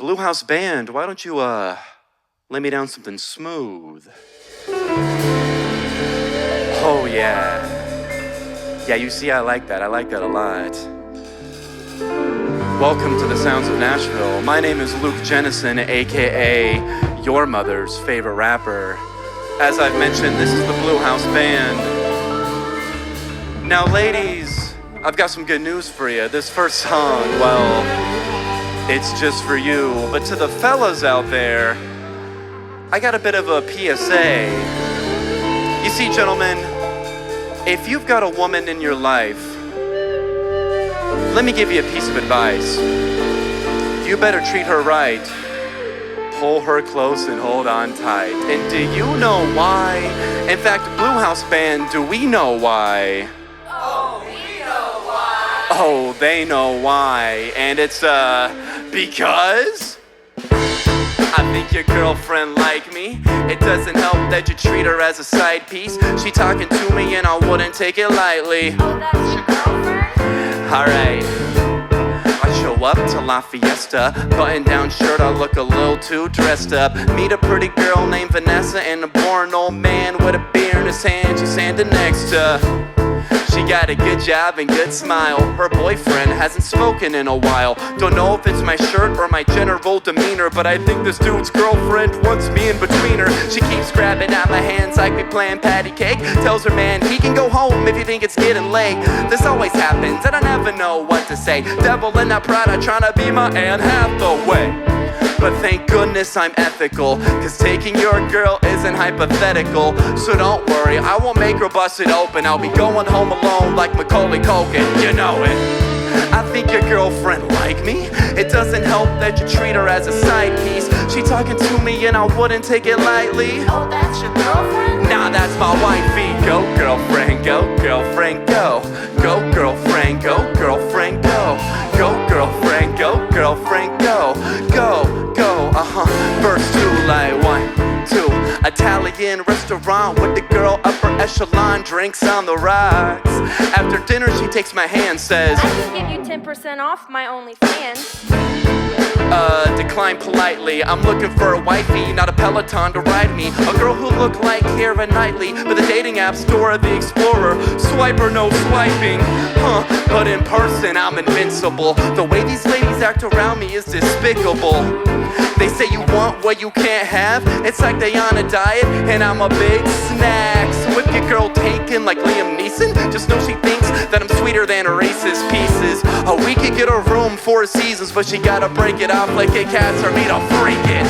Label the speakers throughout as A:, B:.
A: Blue House Band, why don't you, lay me down something smooth? Oh, yeah. Yeah, you see, I like that a lot. Welcome to the Sounds of Nashville. My name is Luke Jenison, aka your mother's favorite rapper. As I've mentioned, this is the Blue House Band. Now, ladies, I've got some good news for you. This first song, well, it's just for you. But to the fellas out there, I got a bit of a PSA. You see, gentlemen, if you've got a woman in your life, let me give you a piece of advice. You better treat her right. Pull her close and hold on tight. And do you know why? In fact, Blue House Band, do we know why?
B: Oh, we know why.
A: Oh, they know why. And it's, because I think your girlfriend like me. It doesn't help that you treat her as a side piece. She talking to me and I wouldn't take it lightly.
B: Oh, that's your girlfriend?
A: Alright, I show up to La Fiesta, button down shirt, I look a little too dressed up. Meet a pretty girl named Vanessa and a boring old man with a beer in his hand. She's standing next to. She got a good job and good smile. Her boyfriend hasn't spoken in a while. Don't know if it's my shirt or my general demeanor, but I think this dude's girlfriend wants me in between her. She keeps grabbing at my hands like we playing patty cake. Tells her man he can go home if you think it's getting late. This always happens and I never know what to say. Devil in that Prada trying to be my Anne Hathaway. But thank goodness I'm ethical, cause taking your girl isn't hypothetical. So don't worry, I won't make her bust it open. I'll be going home alone like Macaulay Culkin, you know it. I think your girlfriend like me. It doesn't help that you treat her as a side piece. She talking to me and I wouldn't take it lightly.
B: Oh, that's your girlfriend?
A: Nah, that's my wifey. Go girlfriend, go girlfriend, go. Go girlfriend, go girlfriend, go. Go girlfriend, go girlfriend, go. Go, Verse 2 like 1, 2. Italian restaurant with the girl upper echelon, drinks on the rocks. After dinner she takes my hand, says,
B: I can give you 10% off my OnlyFans.
A: Decline politely. I'm looking for a wifey, not a Peloton to ride me. A girl who looked like Keira Knightley, but the dating app Dora the Explorer. Swiper, no swiping. But in person, I'm invincible. The way these ladies act around me is despicable. They say you want what you can't have. It's like they on a diet, and I'm a big snack. So if your girl taken like Liam Neeson, just know she thinks that I'm sweeter than her racist pieces. We could get her room 4 seasons, but she gotta break it off like Kit Kats or me to freak it.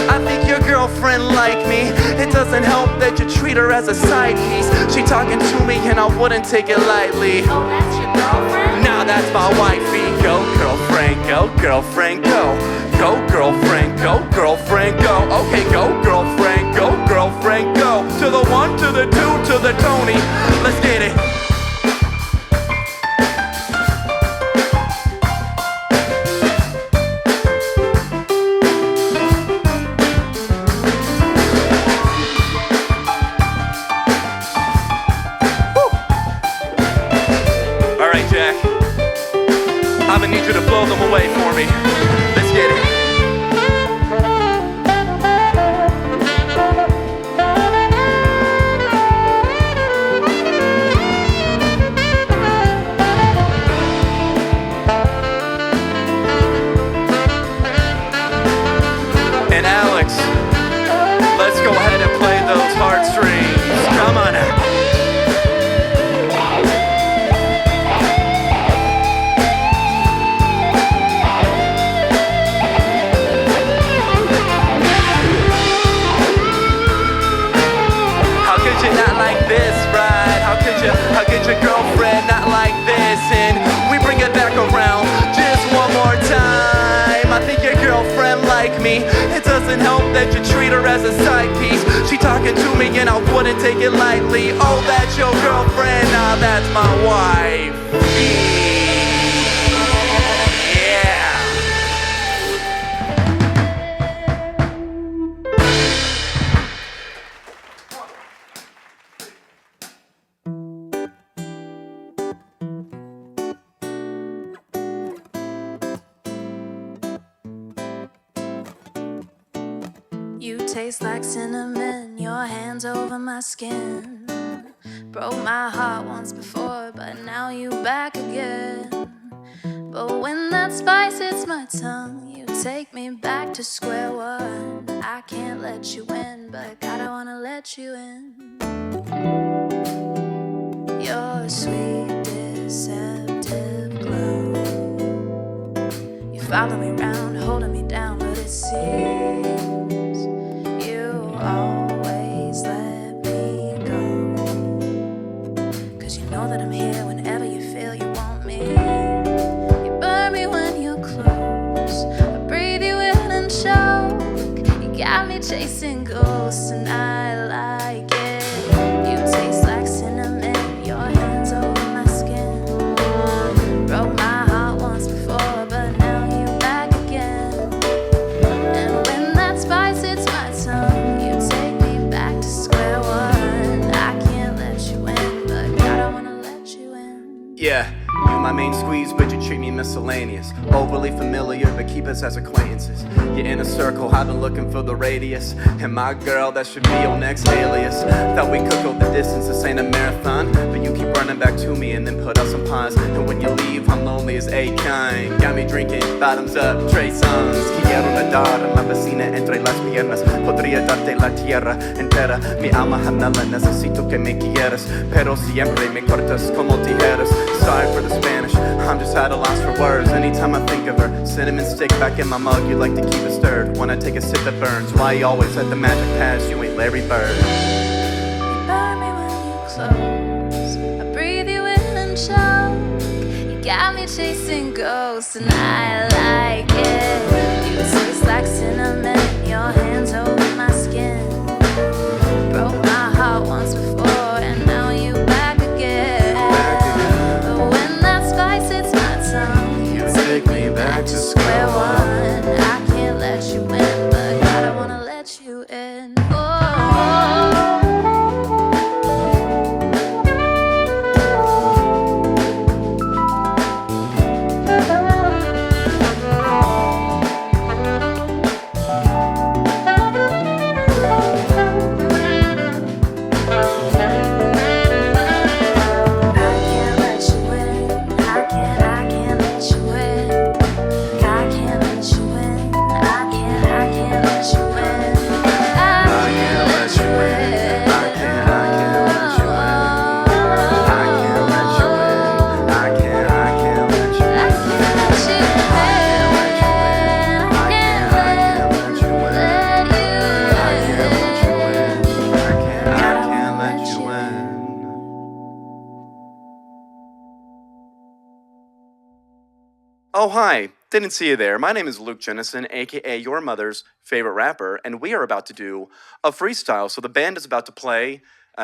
A: I think your girlfriend like me. It doesn't help that you treat her as a side piece. She talking to me and I wouldn't take it lightly.
B: Oh, that's your girlfriend?
A: Now that's my wifey. Go girlfriend, go girlfriend, go. Go girlfriend, go girlfriend, go. Okay, go girlfriend, go girlfriend, go. To the 1, to the 2, to the Tony. Let's get it. I'ma need you to blow them away for me. Let's get it. And Alex, let's go ahead and play those heartstrings. Come on out. How could your girlfriend not like this? And we bring it back around just one more time. I think your girlfriend like me. It doesn't help that you treat her as a side piece. She talking to me and I wouldn't take it lightly. Oh, that's your girlfriend, nah, that's my wife.
C: You taste like cinnamon, your hands over my skin. Broke my heart once before, but now you back again. But when that spice hits my tongue, you take me back to square one. I can't let you in, but God, I wanna let you in. Your sweet deceptive glow. You follow me round, holding me down, but it seems you always let me go. 'Cause you know that I'm here whenever you feel you want me. You burn me when you're close, I breathe you in and choke. You got me chasing ghosts and I like it. You taste like cinnamon, your hands over my skin. Broke my heart once before, but now you back again. And when that spice hits my tongue, you take me back to square one. I can't let you in, but God, I wanna let you in.
A: Yeah, you my main squeeze, but you treat me miscellaneous. Overly familiar, but keep us as acquaintances. You're in a circle, I've been looking for the radius. And my girl, that should be your next alias. Thought we could go the distance, this ain't a marathon. But you keep running back to me and then put up some pause. And when you leave, I'm lonely as a kind. Got me drinking, bottoms up, Trey Songz. Quiero nadar en la piscina entre las piernas. Podría darte la tierra entera. Mi alma gemela, necesito que me quieras. Pero siempre me cortas como tijeras. Sorry for the Spanish, I'm just at a loss for words. Anytime I think of her, cinnamon stick back in my mug. You like to keep it stirred. When I take a sip it burns. Why you always at the magic pass? You ain't Larry Bird.
C: You burn me when you close, I breathe you in and choke. You got me chasing ghosts and I like it. You taste like cinnamon, your hands over my skin. Broke my heart once before and now you back again. But when that spice hits my tongue, you take me back to square one. I can't let you in, but God, I wanna let you in.
A: Oh, hi. Didn't see you there. My name is Luke Jenison, aka your mother's favorite rapper, and we are about to do a freestyle. So the band is about to play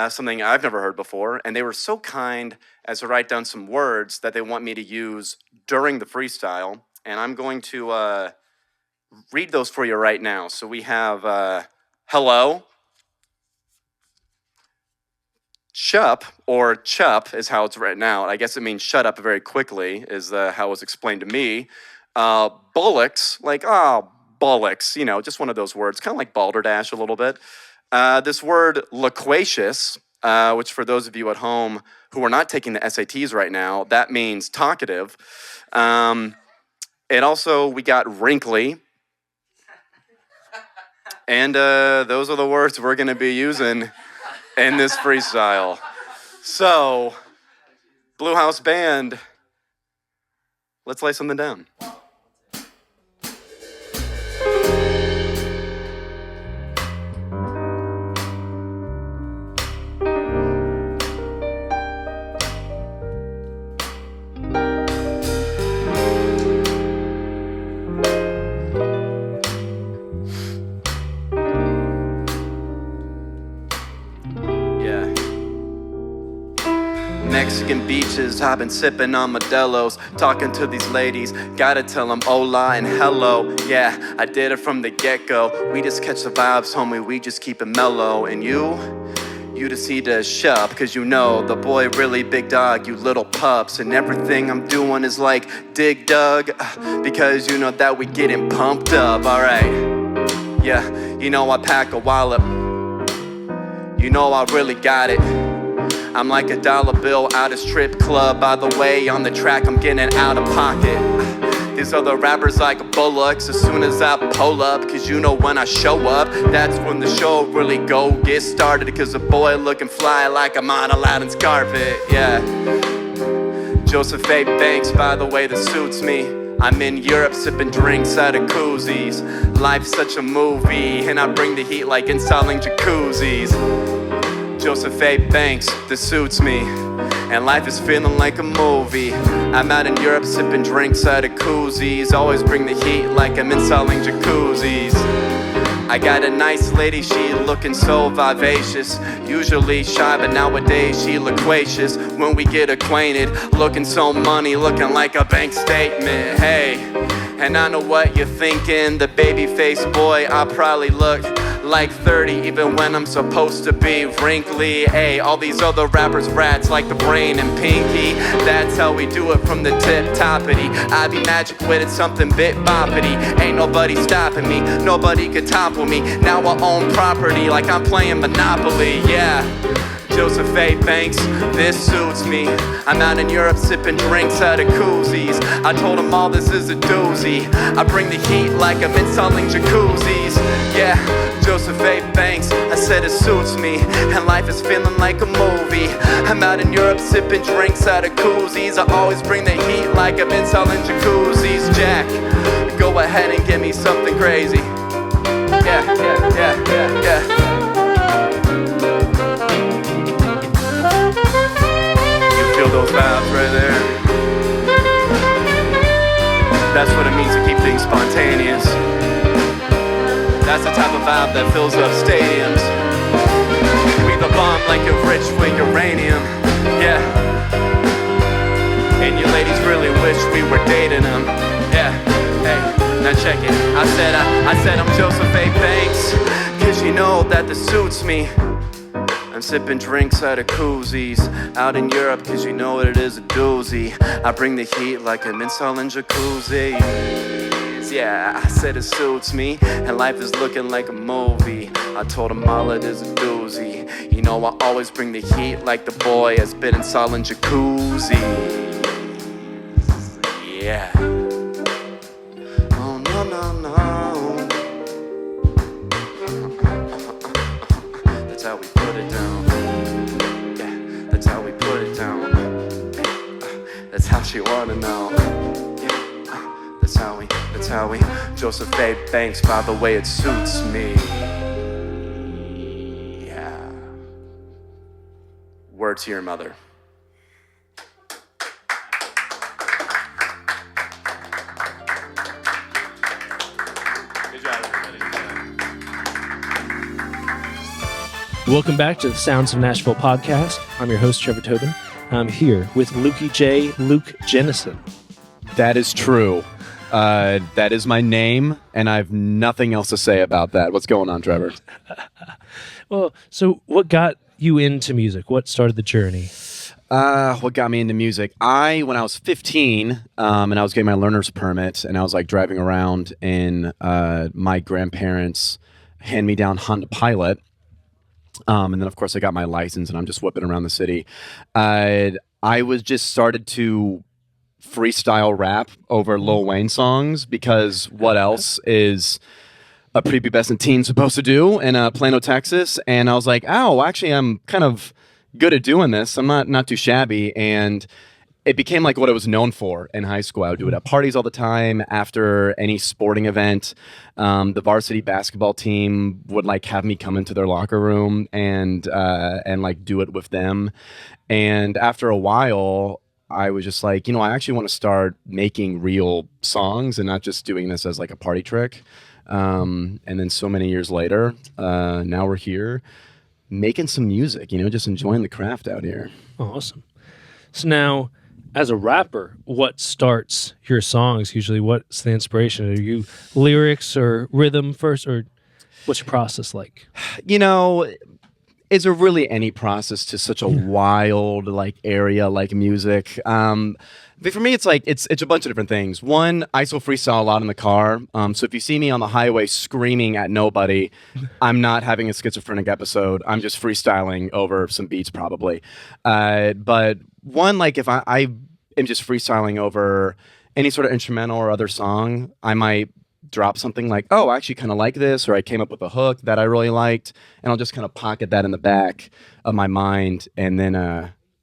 A: something I've never heard before, and they were so kind as to write down some words that they want me to use during the freestyle, and I'm going to read those for you right now. So we have hello, chup, or chup is how it's written out. I guess it means shut up very quickly, is how it was explained to me. Bullocks, like, bullocks, you know, just one of those words, kind of like balderdash a little bit. This word loquacious, which for those of you at home who are not taking the SATs right now, that means talkative. And also, we got wrinkly. And those are the words we're going to be using in this freestyle. So, Blue House Band, let's lay something down. Mexican beaches, I've been sipping on Modelo's, talking to these ladies, gotta tell them hola and hello. Yeah, I did it from the get-go. We just catch the vibes, homie, we just keep it mellow. And you just need to shut up, cause you know the boy really big dog, you little pups. And everything I'm doing is like dig dug, because you know that we getting pumped up, alright. Yeah, You know I pack a wallop. You know I really got it. I'm like a dollar bill out of strip club. By the way, on the track I'm getting out of pocket. These other rappers like bullocks as soon as I pull up. Cause you know when I show up, that's when the show really get started. Cause a boy looking fly like I'm on Aladdin's carpet, yeah. Joseph A. Banks, by the way, that suits me. I'm in Europe sipping drinks out of koozies. Life's such a movie, and I bring the heat like installing jacuzzis. Joseph A. Banks, this suits me, and life is feeling like a movie. I'm out in Europe sipping drinks out of koozies. Always bring the heat like I'm installing jacuzzis. I got a nice lady, she looking so vivacious. Usually shy, but nowadays she loquacious. When we get acquainted, looking so money, looking like a bank statement. Hey, and I know what you're thinking. The baby-faced boy, I probably look like 30 even when I'm supposed to be wrinkly. Hey, all these other rappers rats like the Brain and Pinky. That's how we do it from the tip-toppity. I be magic with it, something bit boppity. Ain't nobody stopping me, nobody could topple me. Now I own property like I'm playing Monopoly, yeah. Joseph A. Banks, this suits me. I'm out in Europe sipping drinks out of koozies. I told them all this is a doozy. I bring the heat like I'm installing jacuzzis. Yeah, Joseph A. Banks, I said it suits me, and life is feeling like a movie. I'm out in Europe sipping drinks out of koozies. I always bring the heat like I'm installing jacuzzis. Jack, go ahead and give me something crazy. Yeah, yeah, yeah, yeah, yeah. Those vibes right there. That's what it means to keep things spontaneous. That's the type of vibe that fills up stadiums. We the bomb like you're rich with uranium. Yeah. And you ladies really wish we were dating them. Yeah. Hey, now check it. I said I'm Joseph A. Banks. Cause you know that this suits me. I'm sipping drinks out of koozies. Out in Europe, cause you know what it is, a doozy. I bring the heat like I'm installing jacuzzis. Yeah, I said it suits me, and life is looking like a movie. I told them all it is a doozy. You know I always bring the heat like the boy has been installing jacuzzis. Yeah. Oh no, no, no. That's how we put it down. Yeah, that's how we put it down. That's how she wanna know. Yeah, that's how we. Joseph A. Banks, by the way, it suits me. Yeah. Word to your mother.
D: Welcome back to the Sounds of Nashville Podcast. I'm your host, Trevor Tobin. I'm here with Luke Jenison.
E: That is true. That is my name, and I have nothing else to say about that. What's going on, Trevor?
D: Well, so what got you into music? What started the journey?
E: What got me into music? When I was 15, and I was getting my learner's permit, and I was like driving around in my grandparents' hand-me-down Honda Pilot. And then, of course, I got my license, and I'm just whipping around the city. I was just started to freestyle rap over Lil Wayne songs, because what else is a prepubescent teen supposed to do in Plano, Texas? And I was like, oh, actually, I'm kind of good at doing this. I'm not too shabby. And it became like what I was known for in high school. I would do it at parties all the time. After any sporting event, the varsity basketball team would like have me come into their locker room and like do it with them. And after a while, I was just like, I actually want to start making real songs and not just doing this as like a party trick. And then so many years later, now we're here making some music, just enjoying the craft out here.
D: Awesome. So now, as a rapper, what starts your songs usually? What's the inspiration? Are you lyrics or rhythm first, or what's your process like?
E: Is there really any process to such a wild area like music? For me, it's like it's a bunch of different things. One, I still freestyle a lot in the car. So if you see me on the highway screaming at nobody, I'm not having a schizophrenic episode. I'm just freestyling over some beats, probably. But one, like if I am just freestyling over any sort of instrumental or other song, I might drop something like, oh, I actually kind of like this, or I came up with a hook that I really liked, and I'll just kind of pocket that in the back of my mind, and then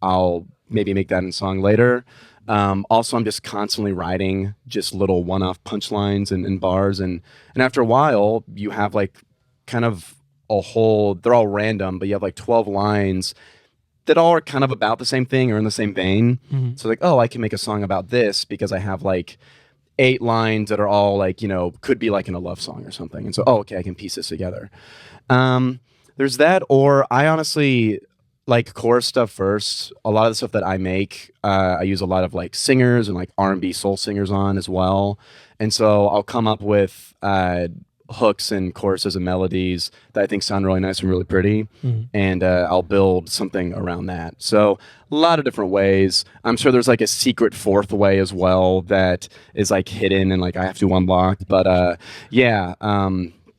E: I'll maybe make that in a song later. Also, I'm just constantly writing just little one-off punchlines and bars, and after a while, you have like kind of a whole, they're all random, but you have like 12 lines that all are kind of about the same thing or in the same vein. Mm-hmm. So like, oh, I can make a song about this because I have like 8 lines that are all like, you know, could be like in a love song or something. And so, oh, okay, I can piece this together. There's that, or I honestly like chorus stuff first. A lot of the stuff that I make, I use a lot of like singers and like R&B soul singers on as well. And so I'll come up with hooks and choruses and melodies that I think sound really nice and really pretty. Mm-hmm. And I'll build something around that. So a lot of different ways. I'm sure there's like a secret fourth way as well that is like hidden and like I have to unlock. But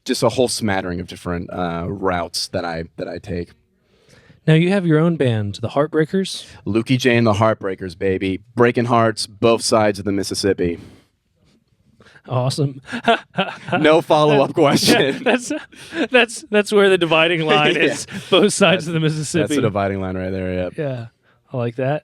E: just a whole smattering of different routes that I take.
D: Now you have your own band, the Heartbreakers?
E: Lukey J and the Heartbreakers, baby. Breaking hearts, both sides of the Mississippi.
D: Awesome.
E: No follow-up question.
D: That's where the dividing line is. Both sides of the Mississippi.
E: That's the dividing line right there, yep.
D: Yeah, I like that.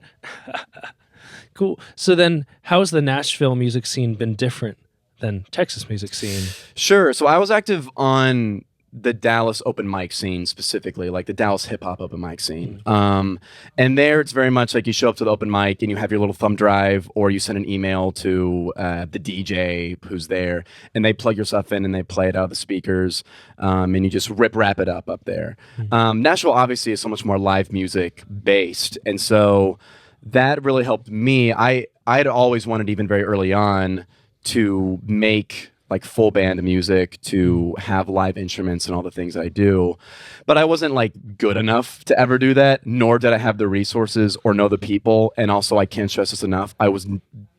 D: Cool. So then, how has the Nashville music scene been different than Texas music scene?
E: Sure. So I was active on the Dallas open mic scene specifically, like the Dallas hip hop open mic scene. And there it's very much like you show up to the open mic and you have your little thumb drive, or you send an email to the DJ who's there, and they plug your stuff in and they play it out of the speakers, and you just wrap it up there. Nashville obviously is so much more live music based, and so that really helped me. I'd always wanted, even very early on, to make like full band music, to have live instruments and all the things I do. But I wasn't like good enough to ever do that, nor did I have the resources or know the people. And also, I can't stress this enough, I was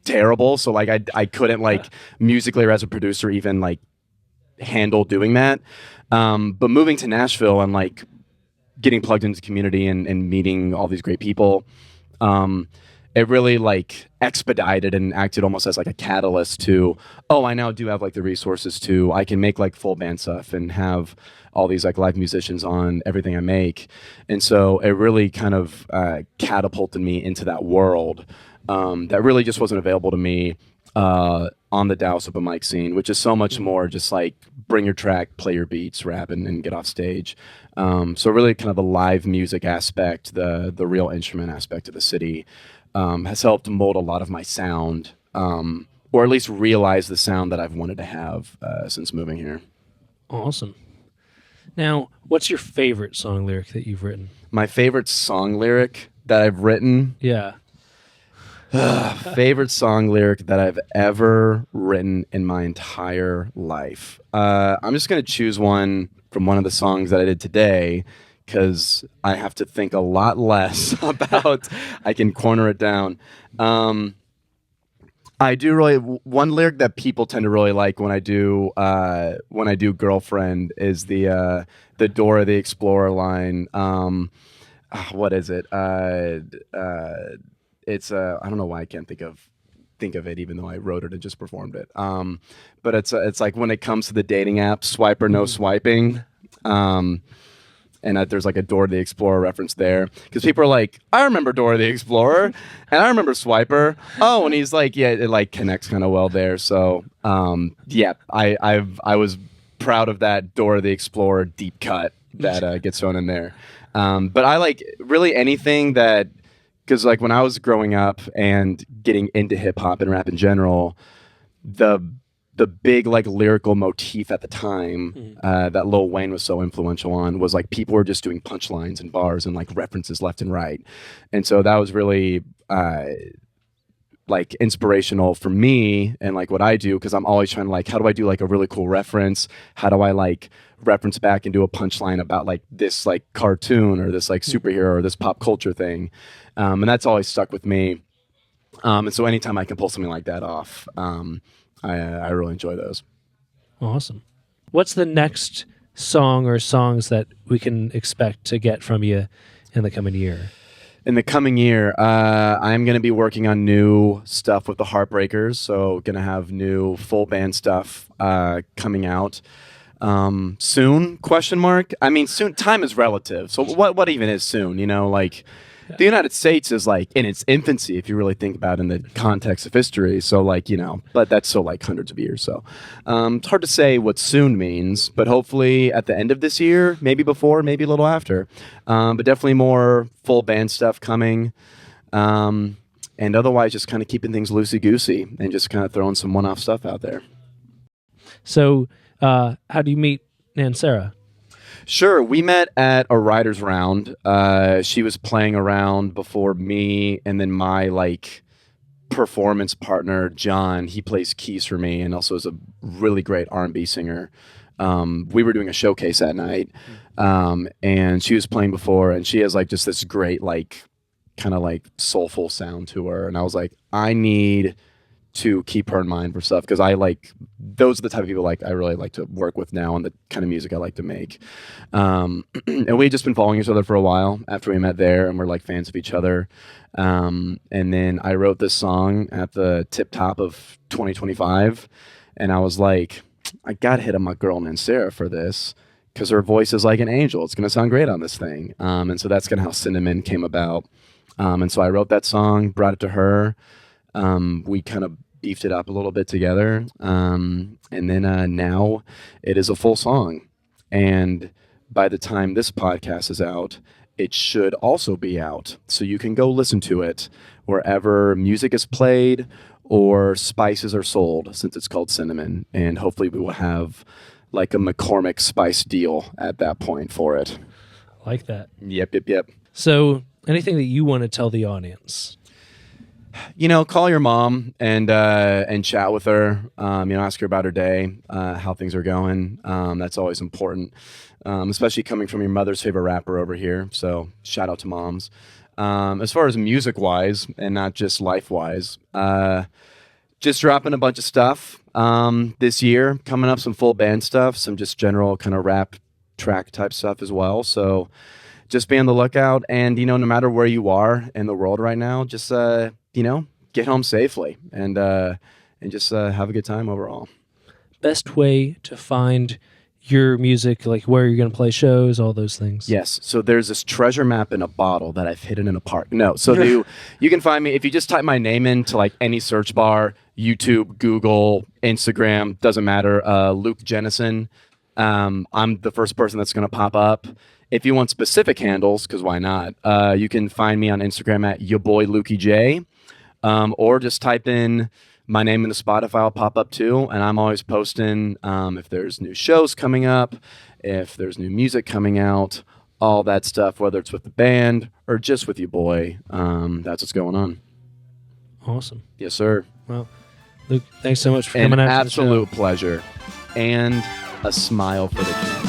E: terrible. So like I couldn't like musically or as a producer even like handle doing that. But moving to Nashville and like getting plugged into the community and meeting all these great people, it really like expedited and acted almost as like a catalyst to, oh, I now do have like the resources to, I can make like full band stuff and have all these like live musicians on everything I make. And so it really kind of catapulted me into that world that really just wasn't available to me on the Dallas open mic scene, which is so much more just like bring your track, play your beats, rap, and get off stage. So really kind of the live music aspect, the real instrument aspect of the city has helped mold a lot of my sound, or at least realize the sound that I've wanted to have since moving here.
D: Awesome. Now, what's your favorite song lyric that you've written?
E: My favorite song lyric that I've written?
D: Yeah.
E: Favorite song lyric that I've ever written in my entire life. I'm just going to choose one from one of the songs that I did today, because I have to think a lot less about, I can corner it down. I do really, one lyric that people tend to really like when I do Girlfriend is the Dora the Explorer line. What is it? It's I don't know why I can't think of it, even though I wrote it and just performed it. But it's like, when it comes to the dating app, swipe or no swiping. And there's like a Dora the Explorer reference there, because people are like, I remember Dora the Explorer, and I remember Swiper. Oh, and he's like, yeah, it like connects kind of well there. So yeah, I was proud of that Dora the Explorer deep cut that gets thrown in there. But I like really anything that, because like when I was growing up and getting into hip hop and rap in general, the big like lyrical motif at the time that Lil Wayne was so influential on was like people were just doing punchlines and bars and like references left and right. And so that was really like inspirational for me and like what I do, because I'm always trying to like, how do I do like a really cool reference? How do I like reference back and do a punchline about like this like cartoon or this like superhero or this pop culture thing? And that's always stuck with me. And so anytime I can pull something like that off, I really enjoy those.
D: Awesome. What's the next song or songs that we can expect to get from you in the coming year?
E: In the coming year, I'm going to be working on new stuff with the Heartbreakers. So going to have new full band stuff coming out soon? Question mark. I mean, soon. Time is relative. So what even is soon? You know, like the United States is like in its infancy, if you really think about it in the context of history. So like, you know, but that's still like hundreds of years. So it's hard to say what soon means, but hopefully at the end of this year, maybe before, maybe a little after, but definitely more full band stuff coming. And otherwise just kind of keeping things loosey-goosey and just kind of throwing some one-off stuff out there.
D: So how do you meet Nanseera?
E: Sure. We met at a writer's round. She was playing around before me, and then my like performance partner, John, he plays keys for me and also is a really great R&B singer. We were doing a showcase that night, and she was playing before, and she has like just this great like kind of like soulful sound to her. And I was like, I need to keep her in mind for stuff because I like those are the type of people like I really like to work with now and the kind of music I like to make. And we had just been following each other for a while after we met there, and we're like fans of each other. And then I wrote this song at the tip top of 2025, and I was like, I gotta hit up my girl Nanseera for this because her voice is like an angel. It's gonna sound great on this thing. And so that's kind of how Cinnamon came about. And so I wrote that song, brought it to her. We kind of beefed it up a little bit together. And then now it is a full song. And by the time this podcast is out, it should also be out. So you can go listen to it wherever music is played or spices are sold, since it's called Cinnamon. And hopefully we will have like a McCormick spice deal at that point for it.
D: I like that.
E: Yep.
D: So anything that you want to tell the audience?
E: You know, call your mom and chat with her. Ask her about her day, how things are going. That's always important, especially coming from your mother's favorite rapper over here. So shout out to moms. As far as music-wise and not just life-wise, just dropping a bunch of stuff this year. Coming up some full band stuff, some just general kind of rap track type stuff as well. So just be on the lookout. And, no matter where you are in the world right now, just get home safely and just have a good time overall.
D: Best way to find your music, like where you're going to play shows, all those things.
E: Yes. So there's this treasure map in a bottle that I've hidden in a park. No. So you can find me if you just type my name into like any search bar, YouTube, Google, Instagram, doesn't matter. Luke Jenison. I'm the first person that's going to pop up. If you want specific handles, because why not? You can find me on Instagram at yourboylukeyj. Or just type in my name in the Spotify, I'll pop up too. And I'm always posting if there's new shows coming up, if there's new music coming out, all that stuff, whether it's with the band or just with you, boy. That's what's going on.
D: Awesome.
E: Yes, sir.
D: Well, Luke, thanks so much for coming out.
E: An absolute pleasure. And a smile for the team.